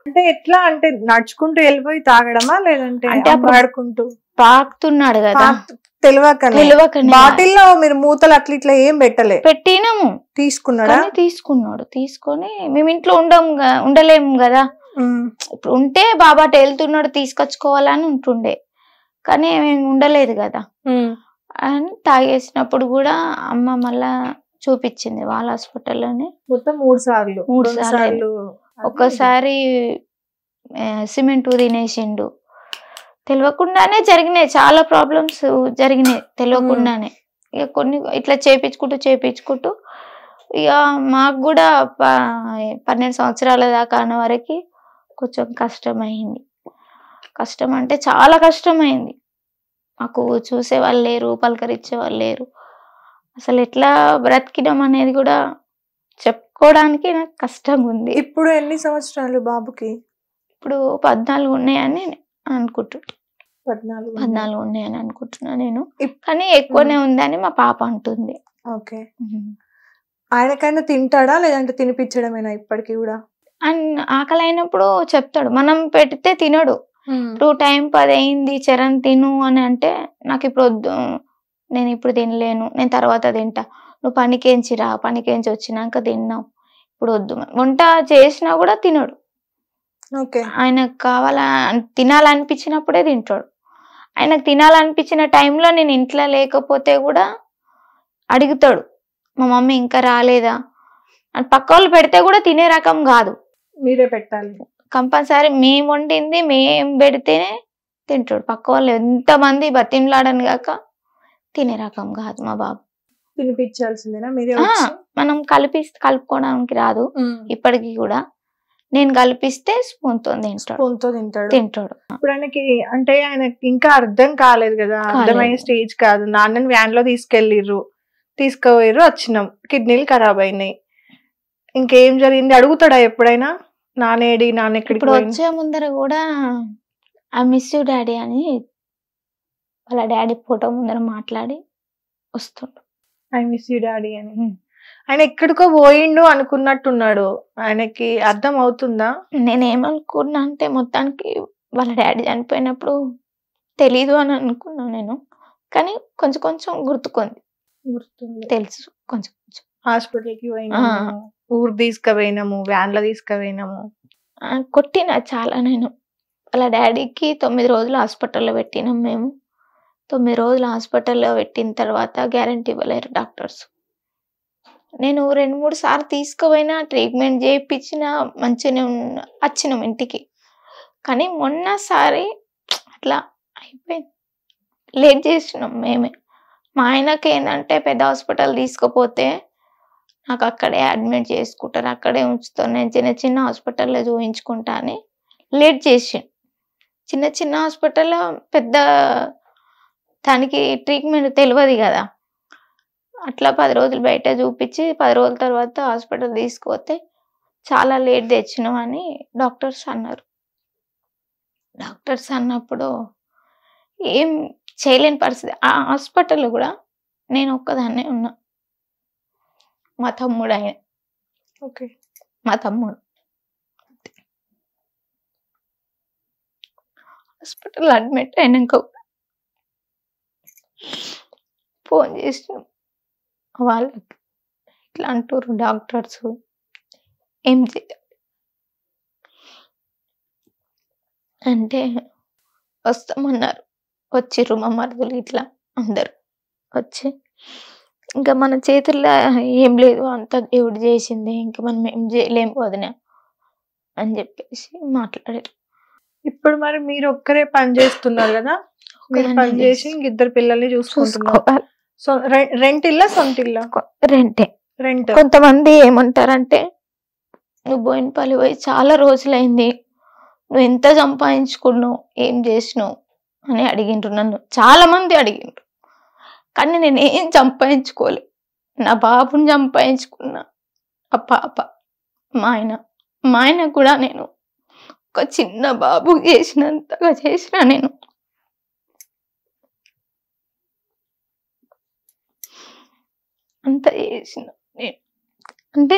అంటే ఎట్లా అంటే నడుచుకుంటూ వెళ్ళిపోయి తాగడమా లేదంటే అంటే అప్పుడు ఆడుకుంటూ పాకుతున్నాడు కదా, తెలియకనే తెలియకనే బాటిల్లో మీరు మూతలు అట్లా ఇట్లా ఏం పెట్టినాము. తీసుకున్నాడా? కానీ తీసుకున్నాడు. తీసుకొని మేము ఇంట్లో ఉండలేము కదా, ఇప్పుడు ఉంటే బాబా వెళ్తున్నాడు తీసుకొచ్చుకోవాలని ఉంటుండే, కానీ మేము ఉండలేదు కదా అని తాగేసినప్పుడు కూడా అమ్మ మళ్ళా చూపించింది వాళ్ళ హాస్పిటల్లోనే. మొత్తం 3 సార్లు. ఒక్కసారి సిమెంట్ తినేసిండు, తెలియకుండానే జరిగినాయి చాలా ప్రాబ్లమ్స్ జరిగినాయి తెలియకుండానే. ఇక కొన్ని ఇట్లా చేపించుకుంటూ ఇక మాకు కూడా 12 సంవత్సరాల దాకా అన్న వరకు కొంచెం కష్టమైంది. కష్టం అంటే చాలా కష్టమైంది. మాకు చూసే వాళ్ళు లేరు, పలకరించే వాళ్ళు లేరు. అసలు ఎట్లా బ్రతికినాం అనేది కూడా చెప్పుకోవడానికి నాకు కష్టంగా ఉంది. ఇప్పుడు ఎన్ని సంవత్సరాలు బాబుకి? ఇప్పుడు 14 ఉన్నాయని అనుకుంటున్నా. 14 ఉన్నాయని అనుకుంటున్నా నేను, కానీ ఎక్కువనే ఉందని మా పాప అంటుంది. ఓకే. ఆయనకైనా తింటాడా లేదంటే తినిపించడమేనా ఇప్పటికి కూడా? ఆకలి అయినప్పుడు చెప్తాడు, మనం పెడితే తినడు. ఇప్పుడు టైం 10 అయింది చరణ్ తిను అని అంటే నాకు ఇప్పుడు వద్దు, నేను ఇప్పుడు తినలేను, నేను తర్వాత తింటా, నువ్వు పనికేంచి వచ్చినాక తిన్నావు, ఇప్పుడు వద్దు. వంట చేసినా కూడా తినడు. ఆయనకు తినాలనిపించినప్పుడే తింటాడు. ఆయనకు తినాలనిపించిన టైంలో నేను ఇంట్లో లేకపోతే కూడా అడుగుతాడు, మా మమ్మీ ఇంకా రాలేదా అని. పక్క వాళ్ళు పెడితే కూడా తినే రకం కాదు, మీరే పెట్టాలి కంపల్సరీ. మేము వండింది మేము పెడితేనే తింటాడు. పక్క వాళ్ళు ఎంతమంది బతిమలాడని కాక తినే రకం కాదు మా బాబు. తినిపించాల్సిందేనా మీరే? మనం కలుపుకోవడానికి రాదు ఇప్పటికి కూడా. నేను కలిపిస్తే స్పూన్తో తింటాడు. ఇప్పుడు ఆయనకి అంటే ఆయనకి ఇంకా అర్థం కాలేదు కదా, అర్థమయ్యే స్టేజ్ కాదు. నాన్నని వ్యాన్ లో తీసుకుపోయారు వచ్చినాం, కిడ్నీలు ఖరాబ్ అయినాయి, ఇంకేం జరిగింది అడుగుతాడా ఎప్పుడైనా? నాన్న ఎక్కడికి? ఇప్పుడు వచ్చే ముందర కూడా ఐ మిస్ యూ డాడీ అని వాళ్ళ డాడీ ఫోటో ముందర మాట్లాడి వస్తుండు. ఐ మిస్ యూ డాడీ అని. ఆయన ఎక్కడికో పోయిండు అనుకున్నట్టున్నాడు, ఆయనకి అర్థం అవుతుందా? నేనేమనుకున్నా అంటే మొత్తానికి వాళ్ళ డాడీ చనిపోయినప్పుడు తెలీదు అని అనుకున్నా నేను, కానీ కొంచెం గుర్తుంది, తెలుసు కొంచెం. హాస్పిటల్కి పోయినాము, ఊరు తీసుకుపోయినాము, వ్యాన్ లో తీసుకుపోయినాము, కొట్టినా చాలా. నేను వాళ్ళ డాడీకి 9 రోజులు హాస్పిటల్లో పెట్టినాం మేము. 9 రోజులు హాస్పిటల్లో పెట్టిన తర్వాత గ్యారంటీ ఇవ్వలేరు డాక్టర్స్. నేను 2-3 సార్లు తీసుకుపోయినా, ట్రీట్మెంట్ చేయించిన, మంచిగానే వచ్చినాం ఇంటికి. కానీ మొన్నసారి అట్లా అయిపోయింది, లేట్ చేసినాం మేమే. మా ఆయనకి ఏంటంటే పెద్ద హాస్పిటల్ తీసుకుపోతే నాకు అక్కడే అడ్మిట్ చేసుకుంటారు, అక్కడే ఉంచుతాను, నేను చిన్న హాస్పిటల్లో చూపించుకుంటా అని లేట్ చేసి, చిన్న హాస్పిటల్లో పెద్ద దానికి ట్రీట్మెంట్ తెలియదు కదా, అట్లా 10 రోజులు బయట చూపించి 10 రోజుల తర్వాత హాస్పిటల్ తీసుకుపోతే చాలా లేట్ తెచ్చినాం అని డాక్టర్స్ అన్నారు. డాక్టర్స్ అన్నప్పుడు ఏం చేయలేని పరిస్థితి. ఆ హాస్పిటల్లో కూడా నేను ఒక్కదాన్నే ఉన్నా, మా తమ్ముడు ఆయన. మా తమ్ముడు హాస్పిటల్ అడ్మిట్ అయినాక ఫోన్ చేసినాం వాళ్ళకి, ఇట్లా అంటారు డాక్టర్స్, ఏం చేయాలి అంటే వస్తామన్నారు. వచ్చిర్రు మా మరుదులు ఇట్లా అందరు వచ్చి, ఇంకా మన చేతుల్లో ఏం లేదు, అంత దేవుడు చేసింది, ఇంకా మనం ఏం చేయలేము వదిన అని చెప్పేసి మాట్లాడారు. ఇప్పుడు మరి మీరు ఒక్కరే పని చేస్తున్నారు కదా, మీరు పని చేసి ఇంకిద్దరు పిల్లల్ని చూసుకుంటున్నారు. సో రెంట్ ఇల్లా సొంత ఇల్లా? రెంట్. కొంతమంది ఏమంటారంటే నువ్వు బోయినపల్లి పోయి చాలా రోజులైంది, నువ్వు ఎంత సంపాదించుకున్నావు, ఏం చేసినావు అని అడిగిండ్రు నన్ను, చాలా మంది అడిగిండ్రు. కానీ నేను ఏం సంపాదించుకోలే, నా బాబుని సంపాదించుకున్నా, ఆ పాప, మా ఆయన కూడా నేను ఒక చిన్న బాబు చేసినంతగా చేసిన. నేను అంత చేసిన, అంటే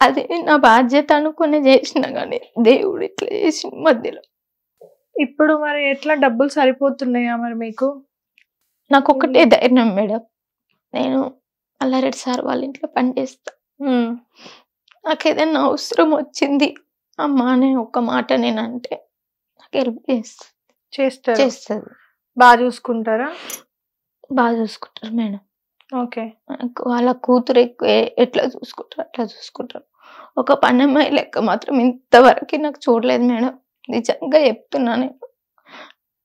అది నా బాధ్యత అనుకుని చేసిన కానీ దేవుడు ఇట్లా చేసిన మధ్యలో. ఇప్పుడు మరి ఎట్లా డబ్బులు సరిపోతున్నాయా మరి మీకు? నాకు ఒకటే ధైర్యం మేడం, నేను అల్లారెడ్డి సార్ వాళ్ళ ఇంట్లో పని చేస్తా. నాకు ఏదైనా అవసరం వచ్చింది అమ్మా అనే ఒక్క మాట నేనంటే నాకు హెల్ప్ చేస్తుంది. బాగా చూసుకుంటారా? బాగా చూసుకుంటారు మేడం. ఓకే. వాళ్ళ కూతురు ఎట్లా చూసుకుంటారు అట్లా చూసుకుంటారు. ఒక పనమ్మాయి లెక్క మాత్రం ఇంతవరకు నాకు చూడలేదు మేడం. నిజంగా చెప్తున్నా,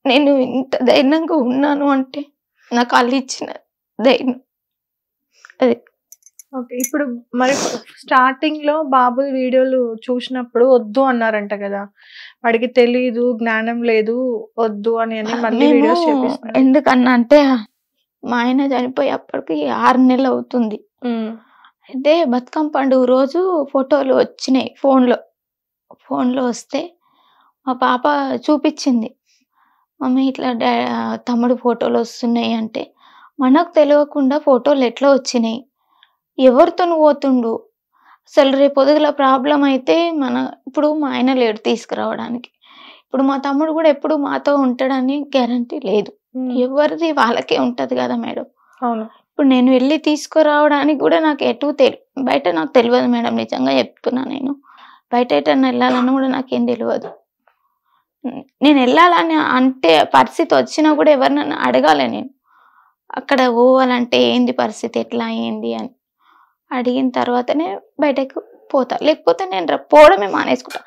నేను ఇంత ధైర్యంగా ఉన్నాను అంటే నాకు వాళ్ళు ఇచ్చిన ధైర్యం అది. ఓకే. ఇప్పుడు మరి స్టార్టింగ్ లో బాబు వీడియోలు చూసినప్పుడు వద్దు అన్నారంట కదా, వాడికి తెలీదు, జ్ఞానం లేదు, వద్దు అని మళ్ళీ వీడియోస్ చేపిస్తున్నారు. ఎందుకన్నా అంటే మా ఆయన చనిపోయి అప్పటికి 6 నెలలు అవుతుంది. అయితే బతుకమ్మ పండుగ రోజు ఫోటోలు వచ్చినాయి ఫోన్లో వస్తే మా పాప చూపించింది, మమ్మీ ఇట్లా తమ్ముడు ఫోటోలు వస్తున్నాయి అంటే. మనకు తెలియకుండా ఫోటోలు ఎట్లా వచ్చినాయి, ఎవరితో పోతుండు, అసలు రేపు పొద్దుగల ప్రాబ్లం అయితే ఇప్పుడు మా ఆయన లేడు తీసుకురావడానికి. ఇప్పుడు మా తమ్ముడు కూడా ఎప్పుడు మాతో ఉంటాడని గ్యారంటీ లేదు, ఎవరిది వాళ్ళకే ఉంటది కదా మేడం. ఇప్పుడు నేను వెళ్ళి తీసుకురావడానికి కూడా నాకు బయట నాకు తెలియదు మేడం, నిజంగా చెప్తున్నా. నేను బయట ఎటన్నా వెళ్ళాలని కూడా నాకేం తెలియదు. నేను వెళ్ళాలని అంటే పరిస్థితి వచ్చినా కూడా ఎవరినన్నా అడగాలి, నేను అక్కడ పోవాలంటే ఏంది పరిస్థితి, ఎట్లా ఏంది అని అడిగిన తర్వాతనే బయటకు పోతా, లేకపోతే నేను పోవడమే మానేసుకుంటా.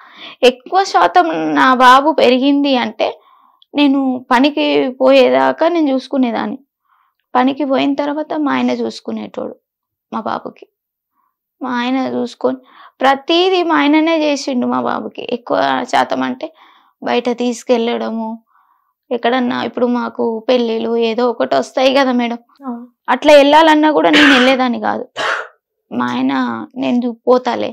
ఎక్కువ శాతం నా బాబు పెరిగింది అంటే నేను పనికి పోయేదాకా నేను చూసుకునేదాన్ని. పనికి పోయిన తర్వాత మా ఆయన చూసుకునేటోడు మా బాబుకి. మా ఆయన చూసుకొని ప్రతిదీ మా ఆయననే చేసిండు మా బాబుకి. ఎక్కువ శాతం అంటే బయట తీసుకెళ్ళడము, ఎక్కడన్నా ఇప్పుడు మాకు పెళ్ళిళ్ళు ఏదో ఒకటి వస్తాయి కదా మేడం, అట్లా వెళ్ళాలన్నా కూడా నేను వెళ్ళేదాన్ని కాదు. మా ఆయన నేను పోతాలే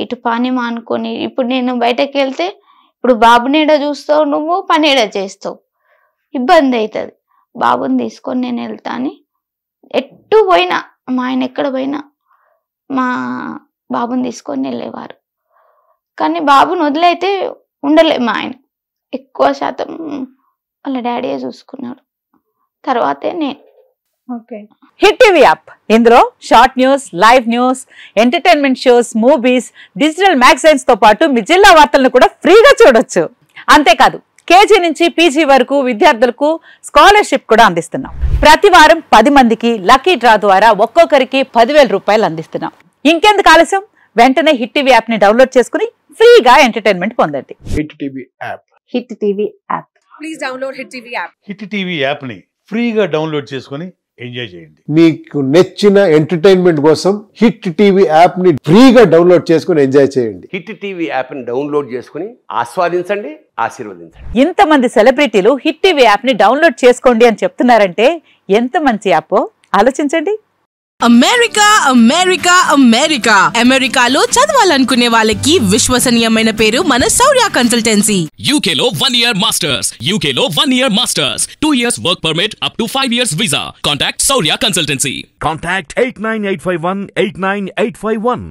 ఇటు పని మానుకొని. ఇప్పుడు నేను బయటకు వెళ్తే ఇప్పుడు బాబునేడ చూస్తావు, నువ్వు పనేడ చేస్తావు, ఇబ్బంది అవుతుంది. బాబుని తీసుకొని నేను వెళ్తా అని ఎట్టు పోయినా, మా ఆయన ఎక్కడ పోయినా మా బాబుని తీసుకొని వెళ్ళేవారు. కానీ బాబుని వదిలైతే ఉండలే మా ఆయన. ఎక్కువ శాతం వాళ్ళ డాడీయే చూసుకున్నాడు, తర్వాతే నేను. ఓకే. హిట్ టీవీ యాప్, ఇందులో short news, live news, entertainment shows, movies, digital magazines తో పాటు మీ జిల్లా వార్తలను కూడా ఫ్రీగా చూడొచ్చు. అంతేకాదు కేజీ నుంచి పీజీ వరకు విద్యార్థులకు స్కాలర్షిప్ కూడా అందిస్తున్నాం. ప్రతి వారం 10 మందికి లక్కీ డ్రా ద్వారా ఒక్కొక్కరికి 10,000 రూపాయలు అందిస్తున్నాం. ఇంకెందుకు ఆలస్యం, వెంటనే హిట్ టీవీ యాప్ ని డౌన్లోడ్ చేసుకుని ఫ్రీగా ఎంటర్టైన్మెంట్ పొందండి. Hit TV app. Hit TV app. Please download hit TV app. Hit TV app ని ఫ్రీగా డౌన్లోడ్ చేసుకుని ఎంజాయ్ చేయండి. మీకు నచ్చిన ఎంటర్టైన్మెంట్ కోసం హిట్ టీవీ యాప్ ని ఫ్రీగా డౌన్లోడ్ చేసుకుని ఎంజాయ్ చేయండి. హిట్ టీవీ యాప్ ని డౌన్లోడ్ చేసుకుని ఆస్వాదించండి, ఆశీర్వదించండి. ఇంతమంది సెలబ్రిటీలు హిట్ టీవీ యాప్ ని డౌన్లోడ్ చేసుకోండి అని చెప్తున్నారంటే ఎంత మంచి యాప్ ఆలోచించండి. అమెరికా అమెరికా అమెరికా అమెరికాలో చదవాలనుకునే వాళ్ళకి విశ్వసనీయమైన పేరు మన శౌర్య కన్సల్టెన్సీ. UK లో 1 year masters, UK లో 1 year masters, 2 years work permit up to 5 years visa. Contact Saurya Consultancy. Contact 89851 89851.